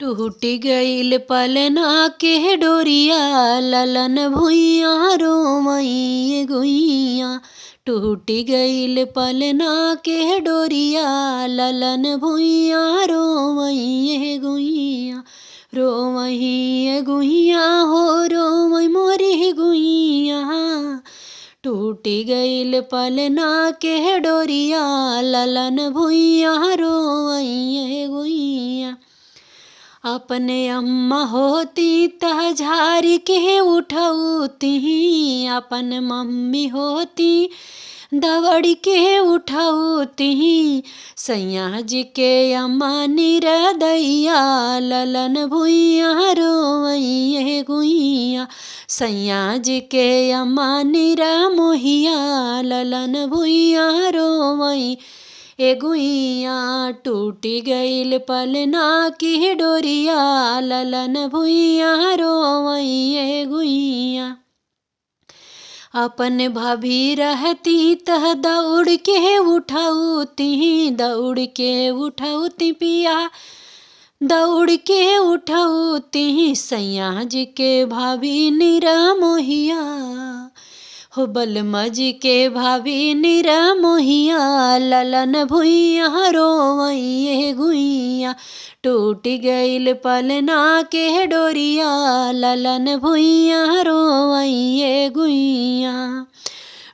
टूट गईल पलना के डोरिया ललन भुइया रोमई गुइया। टूट गईल पलना के डोरिया ललन भुइया रोमई गुइया। रोमई गुइया हो रोमई मोरी गुइया। टूट गईल पलना के डोरिया ललन भुइया रोमई गुइया। अपने अम्मा होती तह झारी के उठौती, अपन मम्मी होती दवड़ के उठौती। सैया जी के अम्मा निरदैया ललन भुइया रोवैये गुइया। सैया जी के अम्मा निरा मोहिया ललन भुइया रोवई ए गुइया। टूट गईल पलना की डोरिया ललन भुइया रोवई गुइया। अपन भाभी रहती तह दौड़ के उठौती, दौड़ के उठौती पिया दौड़ के उठौती। सैया जी के भाभी निरा मोहिया हो बलमा जी के भाभी निरा मोहिया ललन भुइया रोवैये गुइया। टूट गईल पलना के डोरिया ललन भुइया रोवैये गुइया।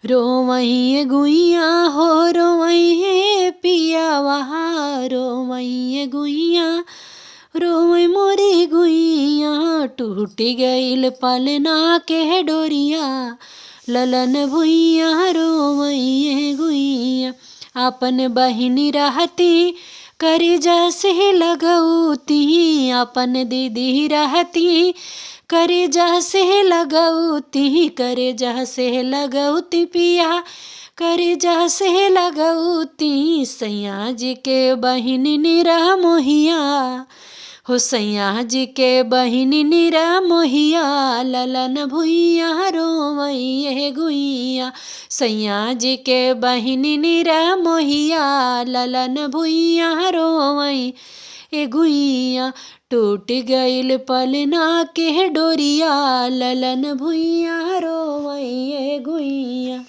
रोवैये गुइया हो रोवैये पिया वहाँ रोवैये गुइया। रोवै मोरी गुइया। टूट गईल पलना के डोरिया ललन भुइया रोवैये गुइया। अपन बहिनी रहती करेजा से लगौती, अपन दीदी रहती करेजा से लगौती। करेजा से लगौती पिया करेजा से लगौती। सैया जी के बहिनी निरा मोहिया हो सैया जी के बहिनी निरा मोहिया ललन भुइया रोवैये गुइया। सैया जी के बहिनी निरा मोहिया ललन भुइया रोवैये गुइया। टूट गईल पलना के डोरिया ललन भुइया रोवैये गुइया।